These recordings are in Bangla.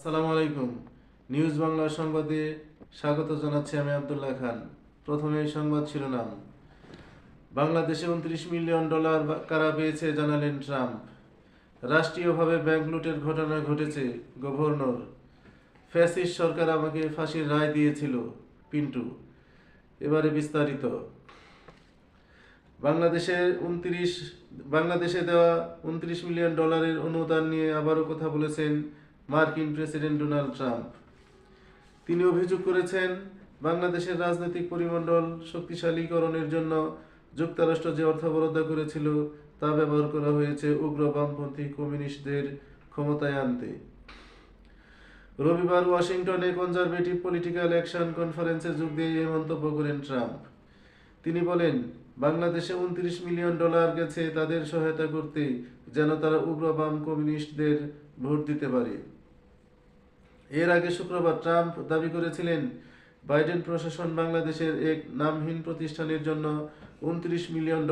আসসালামু আলাইকুম। নিউজ বাংলা সংবাদে স্বাগত জানাচ্ছি আমি আব্দুল্লাহ খান। প্রথমে এই সংবাদ শিরোনাম। বাংলাদেশে $29 মিলিয়ন কারা পেয়েছে জানালেন ট্রাম্প। রাষ্ট্রীয়ভাবে ব্যাংক লুটের ঘটনা ঘটেছে, গভর্নর। ফ্যাসিস্ট সরকার আমাকে ফাঁসির রায় দিয়েছিল, পিন্টু। এবারে বিস্তারিত। বাংলাদেশে বাংলাদেশে দেওয়া $29 মিলিয়ন অনুদান নিয়ে আবারও কথা বলেছেন মার্কিন প্রেসিডেন্ট ডোনাল্ড ট্রাম্প। তিনি অভিযোগ করেছেন, বাংলাদেশের রাজনৈতিক পরিমণ্ডল শক্তিশালীকরণের জন্য যুক্তরাষ্ট্র যে অর্থ বরাদ্দ করেছিল তা ব্যবহার করা হয়েছে উগ্র বামপন্থী কমিউনিস্টদের ক্ষমতায় আনতে। রবিবার ওয়াশিংটনে কনজারভেটিভ পলিটিক্যাল অ্যাকশন কনফারেন্সে যোগ দিয়ে এই মন্তব্য করেন ট্রাম্প। তিনি বলেন, বাংলাদেশে $29 মিলিয়ন গেছে তাদের সহায়তা করতে, যেন তারা উগ্র বাম কমিউনিস্টদের ভোট দিতে পারে। এর আগে শুক্রবার ট্রাম্প দাবি করেছিলেন, বাইডেন প্রশাসন বাংলাদেশের এক নামহীন প্রতিষ্ঠানের জন্য $29 মিলিয়ন,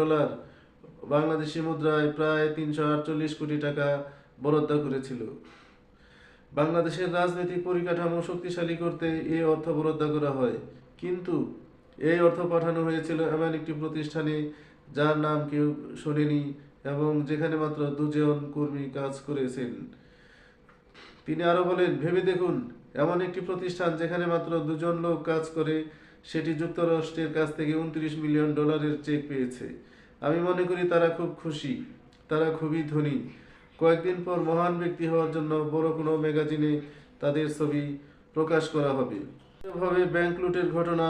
বাংলাদেশি মুদ্রায় প্রায় 348 কোটি টাকা বরাদ্দ করেছিল। বাংলাদেশের রাজনৈতিক পরিকাঠামো শক্তিশালী করতে এই অর্থ বরাদ্দ করা হয়, কিন্তু এই অর্থ পাঠানো হয়েছিল এমন একটি প্রতিষ্ঠানে যার নাম কেউ শোনেনি এবং যেখানে মাত্র 2 জন কর্মী কাজ করেছেন। তিনি আরো বলেন, ভেবে দেখুন, এমন একটি প্রতিষ্ঠান যেখানে মাত্র 2 জন লোক কাজ করে, সেটি যুক্তরাষ্ট্রের কাছ থেকে $29 মিলিয়ন চেক পেয়েছে। আমি মনে করি তারা খুব খুশি, তারা খুবই ধনী। কয়েকদিন পর মহান ব্যক্তি হওয়ার জন্য বড় কোনো ম্যাগাজিনে তাদের ছবি প্রকাশ করা হবে। এভাবে ব্যাংক লুটের ঘটনা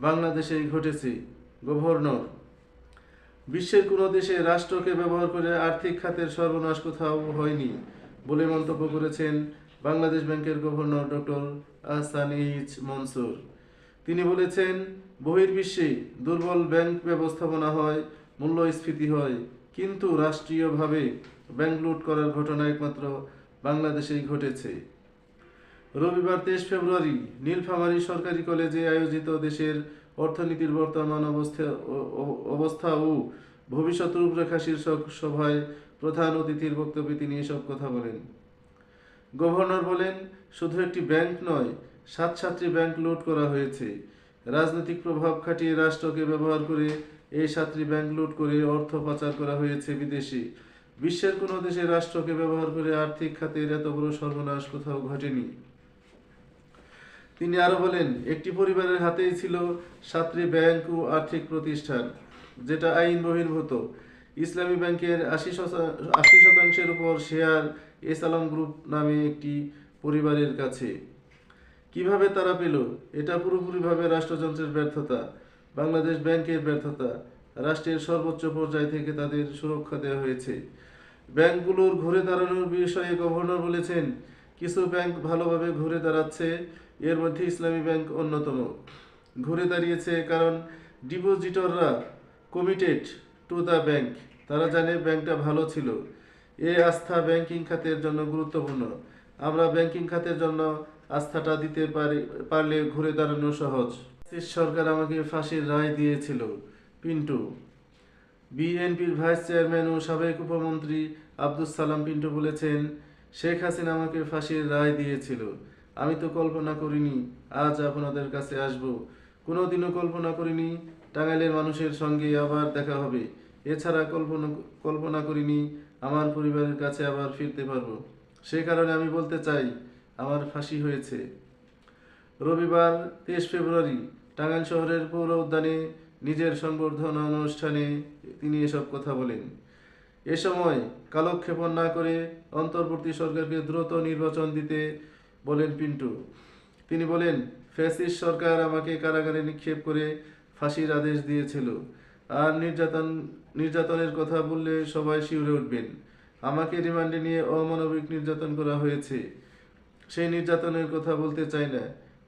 বাংলাদেশেই ঘটেছে, গভর্নর। বিশ্বের কোনো দেশে রাষ্ট্রকে ব্যবহার করে আর্থিক খাতের সর্বনাশ কোথাও হয়নি বলে মন্তব্য করেছেন বাংলাদেশ ব্যাংকের governor doctor Ahsan H Mansur. তিনি বলেছেন, বহির্বিশ্বে দুর্বল ব্যাংক ব্যবস্থাপনা হয়, মূল্যস্ফীতি হয়, কিন্তু রাষ্ট্রীয়ভাবে ব্যাংক লুট করার ঘটনা একমাত্র বাংলাদেশেই ঘটেছে। রবিবার 23 ফেব্রুয়ারি নীলফামারী সরকারি কলেজে আয়োজিত দেশের অর্থনীতির বর্তমান অবস্থা ও ভবিষ্যৎ রূপরেখা শীর্ষক সভায় প্রধান অতিথির বক্তব্যে তিনি এসব কথা বলেন। গভর্নর বলেন, শুধু একটি ব্যাংক নয়, 7টি ব্যাংক লুট করা হয়েছে। রাজনৈতিক প্রভাব খাটিয়ে রাষ্ট্রকে ব্যবহার করে এই 7টি ব্যাংক লুট করে অর্থ পাচার করা হয়েছে বিদেশে। বিশ্বের কোনো দেশে রাষ্ট্রকে ব্যবহার করে আর্থিক খাতের এত বড় সর্বনাশ কোথাও ঘটেনি। তিনি আরো বলেন, একটি পরিবারের হাতেই ছিল 7টি ব্যাংক ও আর্থিক প্রতিষ্ঠান, যেটা আইন বহির্ভূত। ইসলামী ব্যাংকের 80% উপর শেয়ার এস আলম গ্রুপ নামে একটি পরিবারের কাছে। কিভাবে তারা পেল? এটা পুরোপুরিভাবে রাষ্ট্রযন্ত্রের ব্যর্থতা, বাংলাদেশ ব্যাংকের ব্যর্থতা। রাষ্ট্রের সর্বোচ্চ পর্যায় থেকে তাদের সুরক্ষা দেওয়া হয়েছে। ব্যাংকগুলোর ঘুরে দাঁড়ানোর বিষয়ে গভর্নর বলেছেন, কিছু ব্যাংক ভালোভাবে ঘুরে দাঁড়াচ্ছে, এর মধ্যে ইসলামী ব্যাংক অন্যতম। ঘুরে দাঁড়িয়েছে কারণ ডিপোজিটররা কমিটেড টু দ্য ব্যাংক। তারা জানে ব্যাংকটা ভালো ছিল। এই আস্থা ব্যাংকিং খাতের জন্য গুরুত্বপূর্ণ। আমরা ব্যাংকিং খাতের জন্য আস্থাটা দিতে পারলে ঘুরে দাঁড়ানো সহজ। সরকার আমাকে ফাঁসির রায় দিয়েছিল, পিন্টু। বিএনপির ভাইস চেয়ারম্যান ও সাবেক উপমন্ত্রী আব্দুস সালাম পিন্টু বলেছেন, শেখ হাসিনা আমাকে ফাঁসির রায় দিয়েছিল। আমি তো কল্পনা করিনি আজ আপনাদের কাছে আসব। কোনোদিনও কল্পনা করিনি টাঙ্গাইলের মানুষের সঙ্গে আবার দেখা হবে। এছাড়া কল্পনা করিনি আমার পরিবারের কাছে আবার ফিরতে পারবো। সে কারণে আমি বলতে চাই, আমার ফাঁসি হয়েছে। রবিবার 23 ফেব্রুয়ারি টাঙ্গাইল শহরের পৌর উদ্যানে নিজের সংবর্ধনা অনুষ্ঠানে তিনি এসব কথা বলেন। এ সময় কালক্ষেপণ না করে অন্তর্বর্তী সরকারকে দ্রুত নির্বাচন দিতে বলেন পিন্টু। তিনি বলেন, ফ্যাসিস্ট সরকার আমাকে কারাগারে নিক্ষেপ করে ফাঁসির আদেশ দিয়েছিল। আর নির্যাতনের কথা বললে সবাই শিউরে উঠবেন। আমাকে রিমান্ডে নিয়ে অমানবিক নির্যাতন করা হয়েছে। সেই নির্যাতনের কথা বলতে চাই না,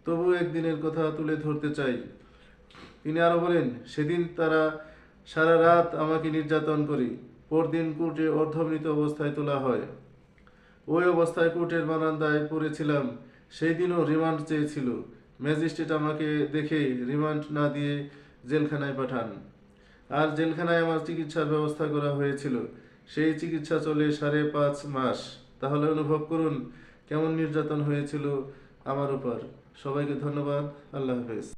তবু একদিনের কথা তুলে ধরতে চাই। তিনি আরো বলেন, সেদিন তারা সারা রাত আমাকে নির্যাতন করে পরদিন কোর্টে অর্ধমৃত অবস্থায় তোলা হয়। ওই অবস্থায় কোর্টের বারান্দায় পড়েছিলাম। সেই দিনও রিমান্ড চেয়েছিল। ম্যাজিস্ট্রেট আমাকে দেখে রিমান্ড না দিয়ে জেলখানায় পাঠান। আর জেলখানায় আমার চিকিৎসার ব্যবস্থা করা হয়েছিল। সেই চিকিৎসা চলে 5.5 মাস। তাহলে অনুভব করুন কেমন নির্যাতন হয়েছিল আমার উপর। সবাইকে ধন্যবাদ। আল্লাহ হাফেজ।